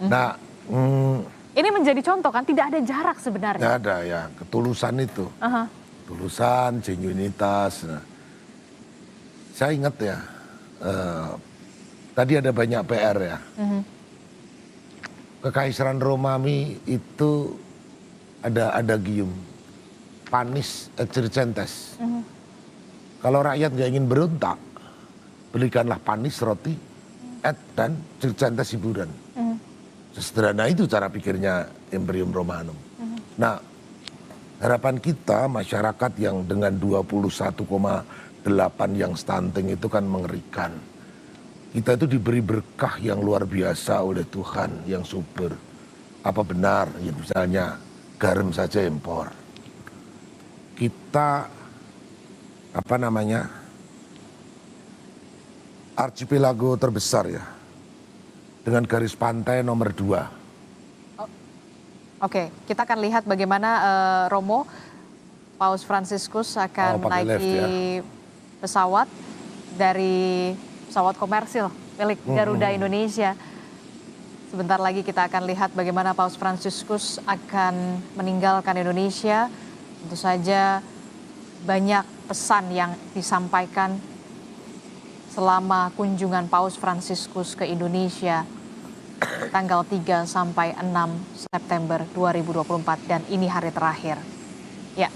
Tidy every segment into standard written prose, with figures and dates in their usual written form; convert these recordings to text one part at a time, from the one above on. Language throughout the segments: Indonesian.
Nah, Ini menjadi contoh kan, tidak ada jarak sebenarnya. nggak ada ya, ketulusan itu. Aha. Ketulusan, genuinitas. Nah, saya ingat ya, tadi ada banyak PR ya. Kekaisaran Romawi itu ada adagium, panis et circenses. Kalau rakyat nggak ingin berontak, belikanlah panis roti, et dan circenses hiburan. Sesederhana itu cara pikirnya Imperium Romanum. Nah, harapan kita masyarakat yang dengan 21,8 yang stunting itu kan mengerikan. Kita itu diberi berkah yang luar biasa oleh Tuhan yang subur. Apa benar ya misalnya garam saja impor. Kita archipelago terbesar ya, dengan garis pantai nomor 2. Oke, kita akan lihat bagaimana Romo, Paus Fransiskus akan menaiki pesawat dari pesawat komersil milik Garuda Indonesia. Sebentar lagi kita akan lihat bagaimana Paus Fransiskus akan meninggalkan Indonesia. Tentu saja banyak pesan yang disampaikan selama kunjungan Paus Fransiskus ke Indonesia tanggal 3 sampai 6 September 2024 dan ini hari terakhir. Ya,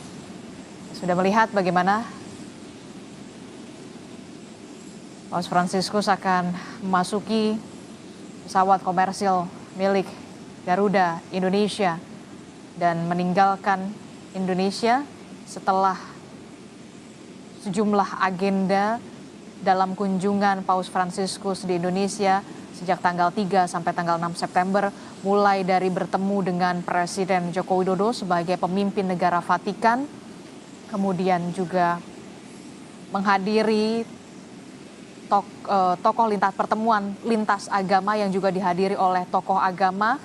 sudah melihat bagaimana Paus Fransiskus akan memasuki pesawat komersil milik Garuda Indonesia dan meninggalkan Indonesia setelah sejumlah agenda dalam kunjungan Paus Fransiskus di Indonesia sejak tanggal 3 sampai tanggal 6 September, mulai dari bertemu dengan Presiden Joko Widodo sebagai pemimpin negara Vatikan, kemudian juga menghadiri tokoh pertemuan lintas agama yang juga dihadiri oleh tokoh agama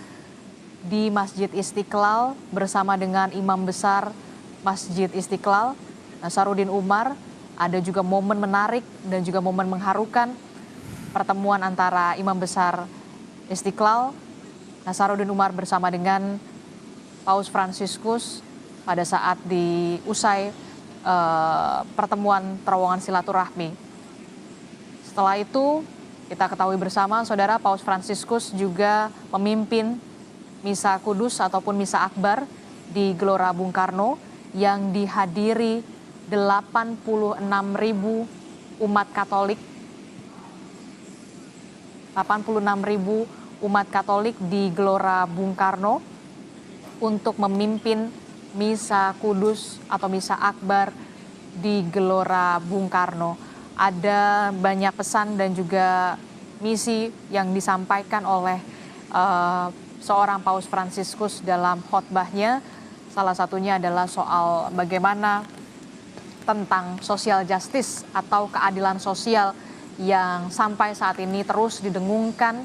di Masjid Istiqlal bersama dengan Imam Besar Masjid Istiqlal, Nasaruddin Umar. Ada juga momen menarik dan juga momen mengharukan pertemuan antara Imam Besar Istiqlal, Nasaruddin Umar bersama dengan Paus Fransiskus pada saat diusai pertemuan terowongan silaturahmi. Setelah itu kita ketahui bersama saudara, Paus Fransiskus juga memimpin Misa Kudus ataupun Misa Akbar di Gelora Bung Karno yang dihadiri 86.000 umat Katolik. 86.000 umat Katolik di Gelora Bung Karno untuk memimpin Misa Kudus atau Misa Akbar di Gelora Bung Karno. Ada banyak pesan dan juga misi yang disampaikan oleh seorang Paus Fransiskus dalam khotbahnya. Salah satunya adalah soal bagaimana tentang social justice atau keadilan sosial yang sampai saat ini terus didengungkan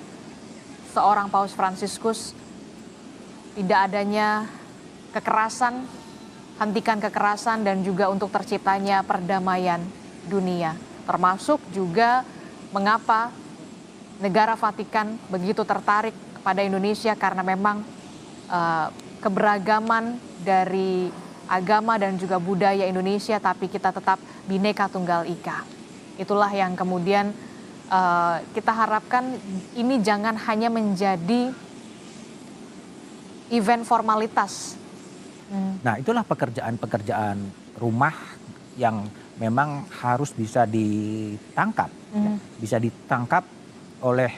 seorang Paus Fransiskus. Tidak adanya kekerasan, hentikan kekerasan dan juga untuk terciptanya perdamaian dunia. Termasuk juga mengapa negara Vatikan begitu tertarik kepada Indonesia karena memang keberagaman dari agama dan juga budaya Indonesia, tapi kita tetap Bhinneka Tunggal Ika. Itulah yang kemudian kita harapkan ini jangan hanya menjadi event formalitas. Nah, itulah pekerjaan-pekerjaan rumah yang memang harus bisa ditangkap, bisa ditangkap oleh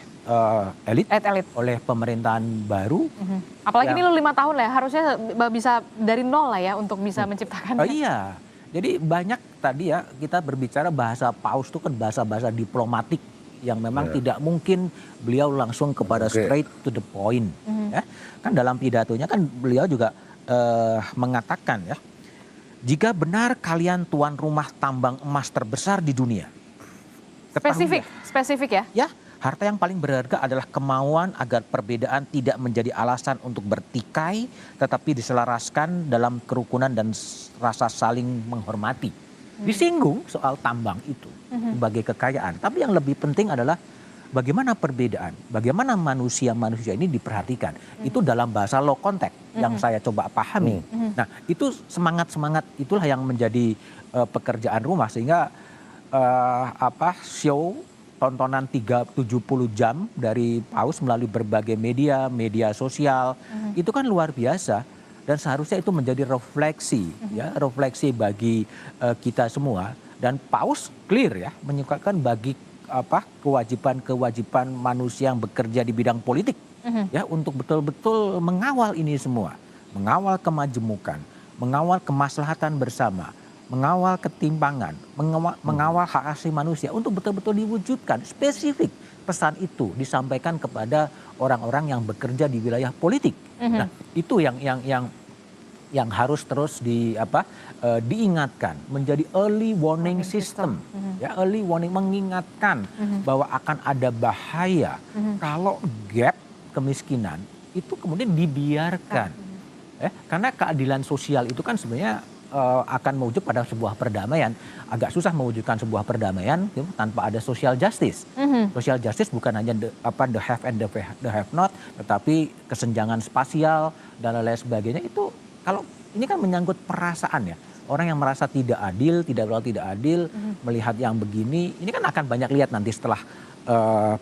elit, oleh pemerintahan baru. Apalagi ini lu 5 tahun lah ya, harusnya bisa dari nol lah ya untuk bisa menciptakan. Iya, jadi banyak tadi ya kita berbicara bahasa Paus itu kan bahasa-bahasa diplomatik yang memang tidak mungkin beliau langsung kepada straight to the point. Ya. Kan dalam pidatonya kan beliau juga mengatakan ya, jika benar kalian tuan rumah tambang emas terbesar di dunia. Spesifik ya? Ya, harta yang paling berharga adalah kemauan agar perbedaan tidak menjadi alasan untuk bertikai, tetapi diselaraskan dalam kerukunan dan rasa saling menghormati. Disinggung soal tambang itu sebagai kekayaan. Tapi yang lebih penting adalah bagaimana perbedaan, bagaimana manusia-manusia ini diperhatikan. Itu dalam bahasa low contact yang saya coba pahami. Nah, itu semangat-semangat itulah yang menjadi pekerjaan rumah, sehingga show tontonan 70 jam dari Paus melalui berbagai media sosial, itu kan luar biasa. Dan seharusnya itu menjadi refleksi, ya, refleksi bagi kita semua. Dan Paus clear ya, menyukakan bagi kewajiban manusia yang bekerja di bidang politik, ya, untuk betul-betul mengawal ini semua, mengawal kemajemukan, mengawal kemaslahatan bersama, mengawal ketimpangan, mengawal hak asasi manusia untuk betul-betul diwujudkan. Spesifik pesan itu disampaikan kepada orang-orang yang bekerja di wilayah politik. Nah, itu yang harus terus diingatkan, menjadi early warning system. Ya, early warning, mengingatkan bahwa akan ada bahaya kalau gap kemiskinan itu kemudian dibiarkan. Karena keadilan sosial itu kan sebenarnya akan mewujud pada sebuah perdamaian. Agak susah mewujudkan sebuah perdamaian tanpa ada social justice. Social justice bukan hanya the have and the have not, tetapi kesenjangan spasial dan lain sebagainya. Itu kalau ini kan menyangkut perasaan ya. Orang yang merasa tidak adil, tidak adil, melihat yang begini, ini kan akan banyak lihat nanti setelah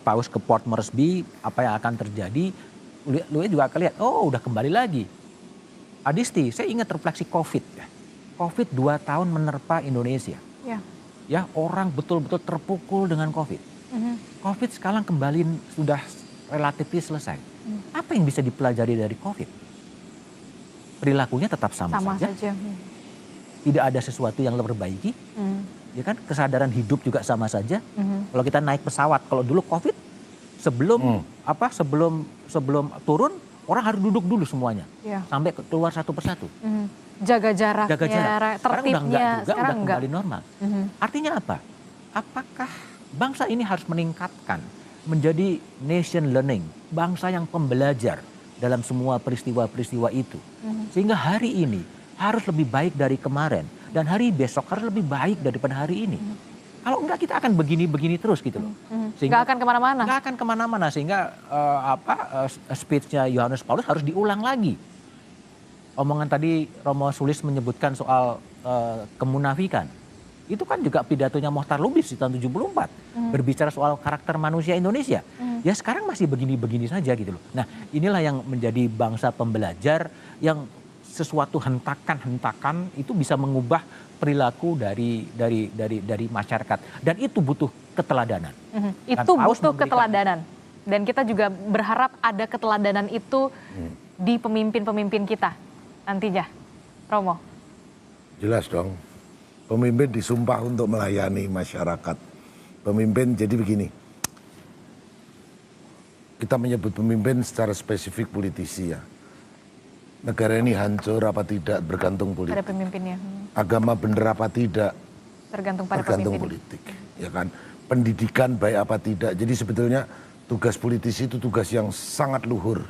Paus ke Port Moresby, apa yang akan terjadi. Lu juga akan lihat, oh udah kembali lagi. Adisti, saya ingat refleksi COVID ya. COVID 2 tahun menerpa Indonesia. Ya, orang betul-betul terpukul dengan COVID. COVID sekarang kembali sudah relatif selesai. Apa yang bisa dipelajari dari COVID? Perilakunya tetap sama saja. Tidak ada sesuatu yang diperbaiki. Ya kan, kesadaran hidup juga sama saja. Kalau kita naik pesawat, kalau dulu COVID sebelum turun orang harus duduk dulu semuanya. Sampai keluar satu persatu. Jaga jaraknya, tertibnya, sekarang udah kembali normal. Artinya apa? Apakah bangsa ini harus meningkatkan menjadi nation learning, bangsa yang pembelajar dalam semua peristiwa-peristiwa itu. Sehingga hari ini harus lebih baik dari kemarin dan hari besok harus lebih baik daripada hari ini. Kalau enggak kita akan begini-begini terus gitu loh. Sehingga nggak akan kemana-mana. Nggak akan kemana-mana, sehingga speech-nya Yohanes Paulus harus diulang lagi. Omongan tadi Romo Sulis menyebutkan soal kemunafikan. Itu kan juga pidatonya Mohtar Lubis di tahun 74. Berbicara soal karakter manusia Indonesia. Ya sekarang masih begini-begini saja gitu loh. Nah, inilah yang menjadi bangsa pembelajar yang sesuatu hentakan-hentakan itu bisa mengubah perilaku dari masyarakat. Dan itu butuh keteladanan. Itu butuh keteladanan. Dan kita juga berharap ada keteladanan itu di pemimpin-pemimpin kita nantinya. Romo. Jelas dong. Pemimpin disumpah untuk melayani masyarakat. Pemimpin jadi begini. Kita menyebut pemimpin secara spesifik politisi ya. Negara ini hancur apa tidak bergantung politik. Pada pemimpinnya. Agama benar apa tidak tergantung pada tergantung pemimpin. Politik. Ya kan. Pendidikan baik apa tidak. Jadi sebetulnya tugas politisi itu tugas yang sangat luhur.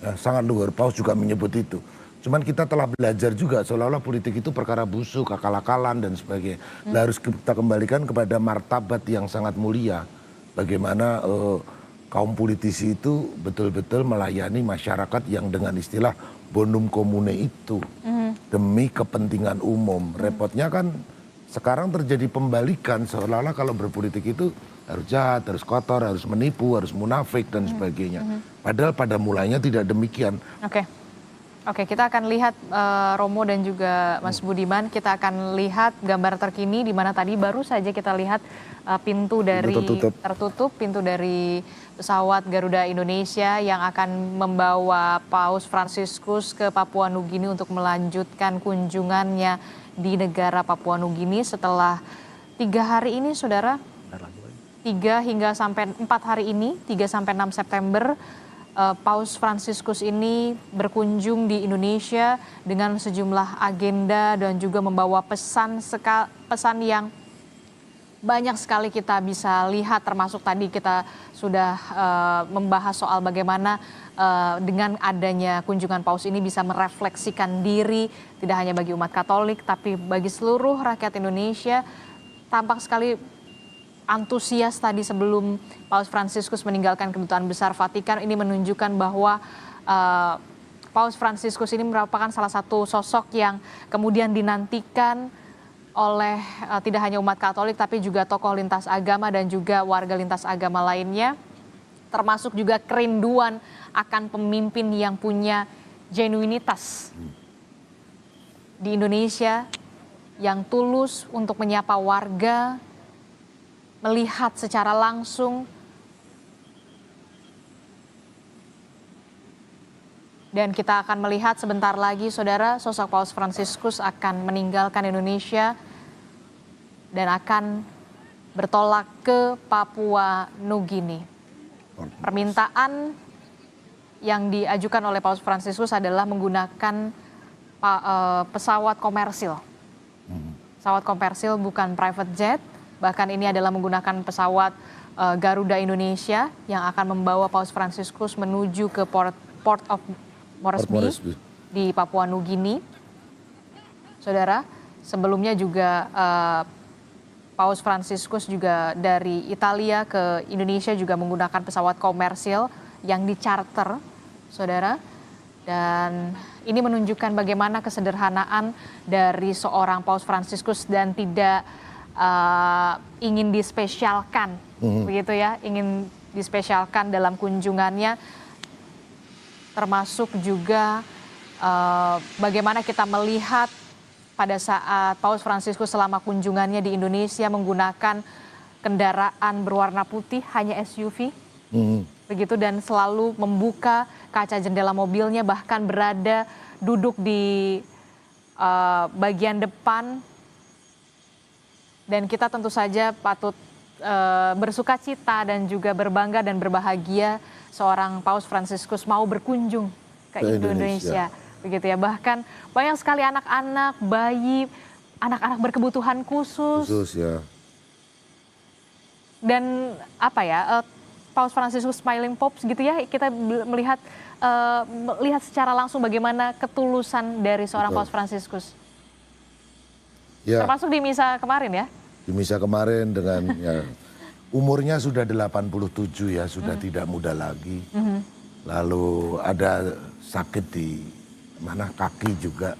Ya, sangat luhur. Paus juga menyebut itu. Cuman kita telah belajar juga seolah-olah politik itu perkara busuk, akal-akalan dan sebagainya. Harus kita kembalikan kepada martabat yang sangat mulia. Bagaimana kaum politisi itu betul-betul melayani masyarakat yang dengan istilah bonum commune itu. Demi kepentingan umum. Repotnya kan sekarang terjadi pembalikan seolah-olah kalau berpolitik itu harus jahat, harus kotor, harus menipu, harus munafik dan sebagainya. Padahal pada mulanya tidak demikian. Oke, kita akan lihat Romo dan juga Mas Budiman, kita akan lihat gambar terkini di mana tadi baru saja kita lihat pintu dari tertutup, pintu dari pesawat Garuda Indonesia yang akan membawa Paus Fransiskus ke Papua Nugini untuk melanjutkan kunjungannya di negara Papua Nugini setelah 3 hari ini, saudara. 3 hingga sampai 4 hari ini, 3 sampai 6 September, Paus Fransiskus ini berkunjung di Indonesia dengan sejumlah agenda dan juga membawa pesan yang banyak sekali kita bisa lihat, termasuk tadi kita sudah membahas soal bagaimana dengan adanya kunjungan Paus ini bisa merefleksikan diri tidak hanya bagi umat Katolik tapi bagi seluruh rakyat Indonesia. Tampak sekali antusias tadi sebelum Paus Fransiskus meninggalkan kedutaan besar Vatikan. Ini menunjukkan bahwa Paus Fransiskus ini merupakan salah satu sosok yang kemudian dinantikan oleh tidak hanya umat Katolik tapi juga tokoh lintas agama dan juga warga lintas agama lainnya, termasuk juga kerinduan akan pemimpin yang punya genuinitas di Indonesia, yang tulus untuk menyapa warga, melihat secara langsung, dan kita akan melihat sebentar lagi, saudara, sosok Paus Fransiskus akan meninggalkan Indonesia dan akan bertolak ke Papua Nugini. Permintaan yang diajukan oleh Paus Fransiskus adalah menggunakan pesawat komersil. Pesawat komersil, bukan private jet. Bahkan ini adalah menggunakan pesawat Garuda Indonesia yang akan membawa Paus Fransiskus menuju ke Port of Moresby di Papua Nugini. Saudara, sebelumnya juga Paus Fransiskus juga dari Italia ke Indonesia juga menggunakan pesawat komersil yang dicharter, saudara. Dan ini menunjukkan bagaimana kesederhanaan dari seorang Paus Fransiskus dan tidak ingin dispesialkan, begitu ya, ingin dispesialkan dalam kunjungannya, termasuk juga bagaimana kita melihat pada saat Paus Fransiskus selama kunjungannya di Indonesia menggunakan kendaraan berwarna putih, hanya SUV. Begitu, dan selalu membuka kaca jendela mobilnya, bahkan berada duduk di bagian depan. Dan kita tentu saja patut bersuka cita dan juga berbangga dan berbahagia seorang Paus Fransiskus mau berkunjung ke Indonesia. Begitu ya, bahkan banyak sekali anak-anak, bayi, anak-anak berkebutuhan khusus ya. Dan apa ya, Paus Fransiskus Smiling Pope gitu ya, kita melihat secara langsung bagaimana ketulusan dari seorang Paus Fransiskus. Ya. Termasuk di misa kemarin ya. Di misa kemarin dengan ya, umurnya sudah 87 ya, sudah tidak muda lagi. Lalu ada sakit di mana kaki juga.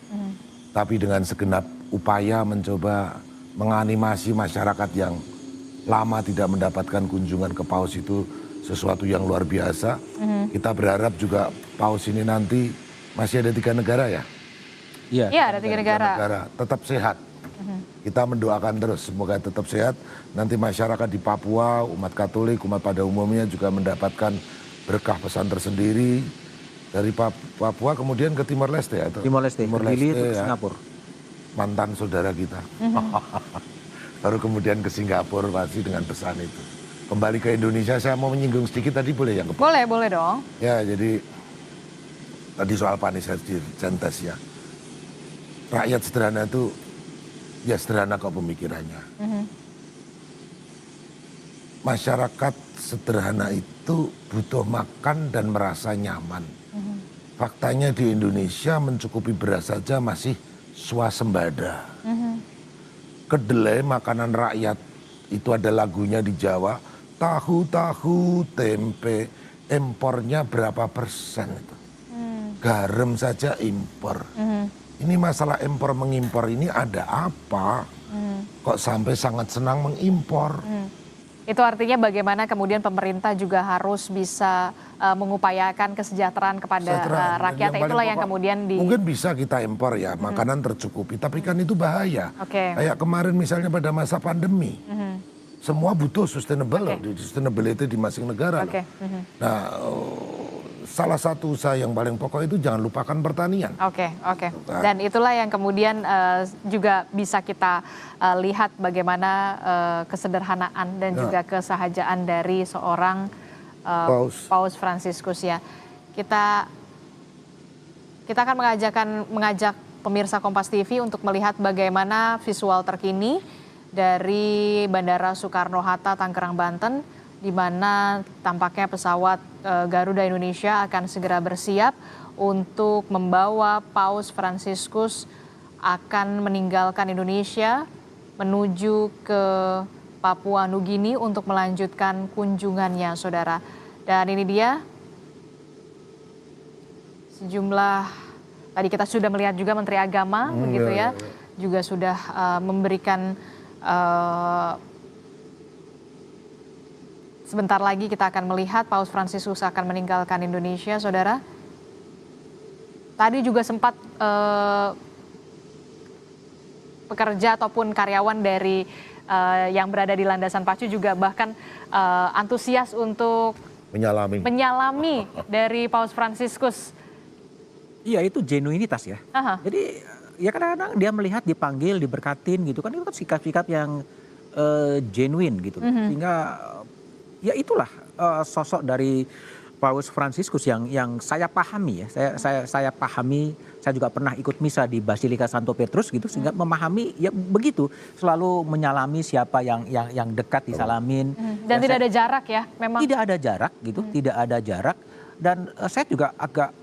Tapi dengan segenap upaya mencoba menganimasi masyarakat yang lama tidak mendapatkan kunjungan ke Paus itu sesuatu yang luar biasa. Kita berharap juga Paus ini nanti masih ada 3 negara ya? Iya, ada 3 negara. Tetap sehat. Kita mendoakan terus semoga tetap sehat. Nanti masyarakat di Papua, umat Katolik, umat pada umumnya juga mendapatkan berkah pesan tersendiri. Dari Papua kemudian ke Timor Leste ya? Timor Leste ke Singapura. Mantan saudara kita. Baru kemudian ke Singapura pasti dengan pesan itu. Kembali ke Indonesia, saya mau menyinggung sedikit tadi boleh ya? Boleh dong. Ya, jadi tadi soal Panis Centes ya. Rakyat sederhana itu ya sederhana kok pemikirannya. Masyarakat sederhana itu butuh makan dan merasa nyaman. Faktanya di Indonesia mencukupi beras saja masih swasembada. Kedelai makanan rakyat itu ada lagunya di Jawa, tahu tempe impornya berapa persen itu. Garam saja impor. Ini masalah impor mengimpor ini ada apa? Kok sampai sangat senang mengimpor? Itu artinya bagaimana kemudian pemerintah juga harus bisa mengupayakan kesejahteraan kepada rakyat. Itulah yang kemudian mungkin bisa kita impor ya, makanan tercukupi. Tapi kan itu bahaya. Kayak kemarin misalnya pada masa pandemi. Semua butuh sustainability di masing negara. Nah, salah satu usaha yang paling pokok itu jangan lupakan pertanian. Dan itulah yang kemudian juga bisa kita lihat bagaimana kesederhanaan dan juga kesahajaan dari seorang Paus Fransiskus ya. Kita akan mengajak pemirsa Kompas TV untuk melihat bagaimana visual terkini dari Bandara Soekarno-Hatta, Tangerang, Banten, di mana tampaknya pesawat Garuda Indonesia akan segera bersiap untuk membawa Paus Fransiskus akan meninggalkan Indonesia menuju ke Papua Nugini untuk melanjutkan kunjungannya, saudara. Dan ini dia sejumlah, tadi kita sudah melihat juga Menteri Agama, begitu ya, juga sudah memberikan, sebentar lagi kita akan melihat Paus Fransiskus akan meninggalkan Indonesia, saudara. Tadi juga sempat pekerja ataupun karyawan dari yang berada di landasan pacu juga bahkan antusias untuk menyalami dari Paus Fransiskus. Iya, itu genuinitas ya. Aha. Jadi ya kadang-kadang dia melihat dipanggil, diberkatin gitu kan, itu kan sikap-sikap yang genuine gitu. Sehingga ya itulah sosok dari Paus Fransiskus yang saya pahami ya. Saya pahami, saya juga pernah ikut misa di Basilika Santo Petrus gitu, sehingga memahami ya begitu, selalu menyalami siapa yang dekat disalamin. Dan Ya, tidak ada jarak ya, memang. tidak ada jarak gitu, tidak ada jarak. Dan saya juga agak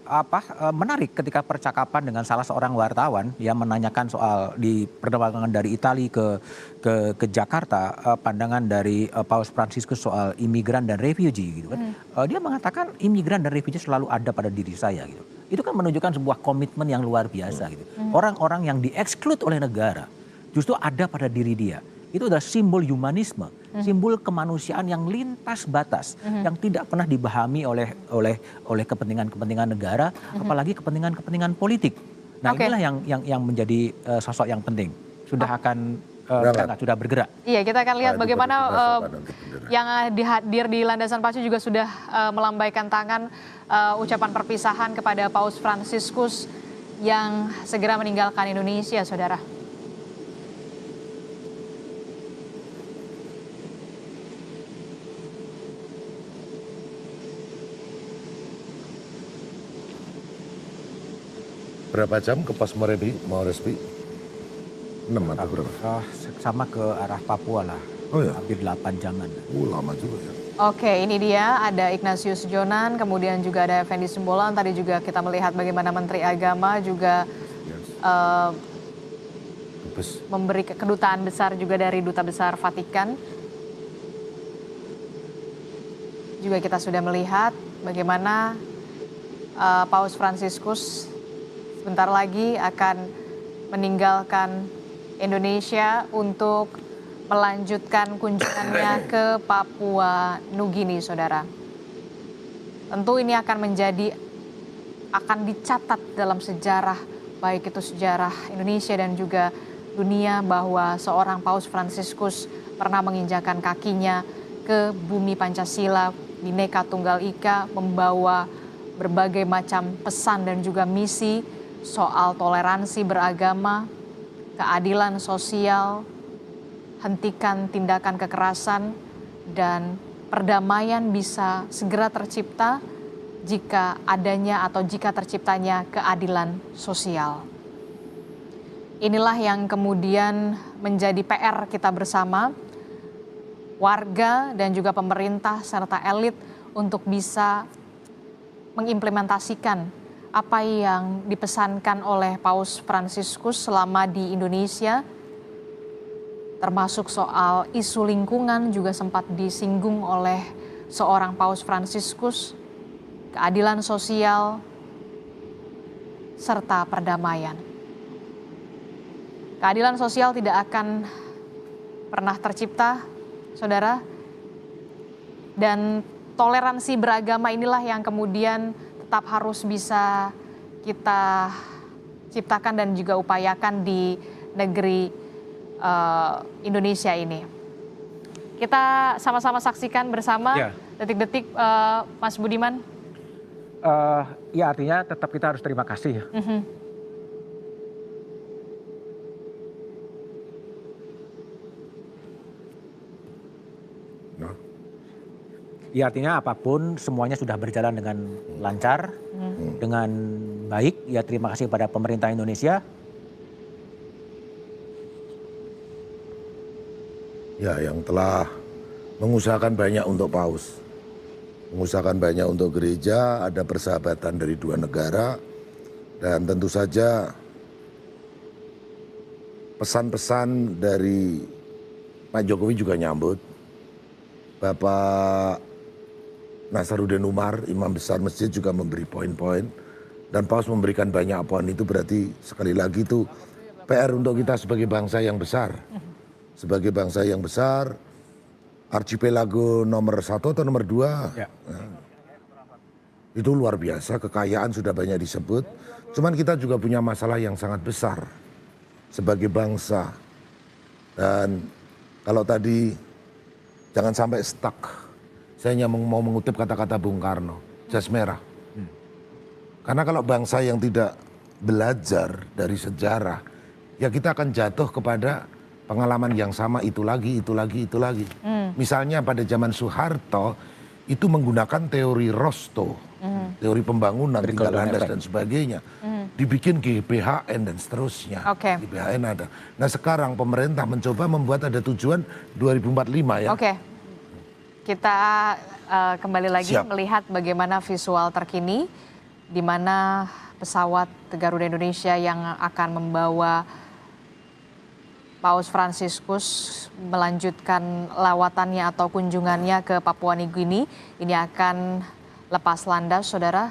menarik ketika percakapan dengan salah seorang wartawan yang menanyakan soal di penerbangan dari Italia ke Jakarta, pandangan dari Paus Fransiskus soal imigran dan refugee gitu kan. Dia mengatakan imigran dan refugee selalu ada pada diri saya gitu. Itu kan menunjukkan sebuah komitmen yang luar biasa gitu. Orang-orang yang dieksklud oleh negara justru ada pada diri dia. Itu adalah simbol humanisme, simbol kemanusiaan yang lintas batas, yang tidak pernah dipahami oleh kepentingan-kepentingan negara, apalagi kepentingan-kepentingan politik. Nah, inilah yang menjadi sosok yang penting. Sudah akan sudah bergerak. Iya, kita akan lihat bagaimana yang hadir di landasan pacu juga sudah melambaikan tangan ucapan perpisahan kepada Paus Fransiskus yang segera meninggalkan Indonesia, saudara. Berapa jam ke pos Moresby? 6 atau berapa? Sama ke arah Papua lah. Oh ya? Hampir 8 jaman. Lama juga ya. Oke, ini dia ada Ignatius Jonan, kemudian juga ada Effendi Simbolon. Tadi juga kita melihat bagaimana Menteri Agama juga memberi kedutaan besar juga dari Duta Besar Vatikan. Juga kita sudah melihat bagaimana Paus Fransiskus sebentar lagi akan meninggalkan Indonesia untuk melanjutkan kunjungannya ke Papua Nugini, saudara. Tentu ini akan dicatat dalam sejarah, baik itu sejarah Indonesia dan juga dunia, bahwa seorang Paus Fransiskus pernah menginjakan kakinya ke bumi Pancasila, Bhinneka Tunggal Ika, membawa berbagai macam pesan dan juga misi soal toleransi beragama, keadilan sosial, hentikan tindakan kekerasan, dan perdamaian bisa segera tercipta jika adanya atau jika terciptanya keadilan sosial. Inilah yang kemudian menjadi PR kita bersama, warga dan juga pemerintah serta elit, untuk bisa mengimplementasikan apa yang dipesankan oleh Paus Fransiskus selama di Indonesia, termasuk soal isu lingkungan juga sempat disinggung oleh seorang Paus Fransiskus, keadilan sosial, serta perdamaian. Keadilan sosial tidak akan pernah tercipta, saudara, dan toleransi beragama inilah yang kemudian tetap harus bisa kita ciptakan dan juga upayakan di negeri Indonesia ini. Kita sama-sama saksikan bersama detik-detik, Mas Budiman. Ya, artinya tetap kita harus terima kasih ya. Ya, artinya apapun semuanya sudah berjalan dengan lancar, dengan baik. Ya, terima kasih kepada pemerintah Indonesia. Ya, yang telah mengusahakan banyak untuk Paus. Mengusahakan banyak untuk gereja, ada persahabatan dari dua negara. Dan tentu saja pesan-pesan dari Pak Jokowi juga nyambut. Bapak Nasaruddin Umar, imam besar masjid juga memberi poin-poin. Dan Paus memberikan banyak poin, itu berarti sekali lagi itu PR untuk kita sebagai bangsa yang besar. Sebagai bangsa yang besar, archipelago nomor 1 atau nomor 2, Ya. itu luar biasa, kekayaan sudah banyak disebut. Cuman kita juga punya masalah yang sangat besar sebagai bangsa. Dan kalau tadi jangan sampai stuck. Saya hanya mau mengutip kata-kata Bung Karno, jas merah. Karena kalau bangsa yang tidak belajar dari sejarah, ya kita akan jatuh kepada pengalaman yang sama, itu lagi, itu lagi, itu lagi. Misalnya pada zaman Soeharto, itu menggunakan teori Rostow, teori pembangunan, tinggal landas dan sebagainya. Dibikin GBHN dan seterusnya. Oke. GBHN ada. Nah sekarang pemerintah mencoba membuat ada tujuan 2045 ya. Oke. Kita kembali lagi Siap. melihat bagaimana visual terkini di mana pesawat Garuda Indonesia yang akan membawa Paus Fransiskus melanjutkan lawatannya atau kunjungannya ke Papua Nugini ini akan lepas landas, saudara.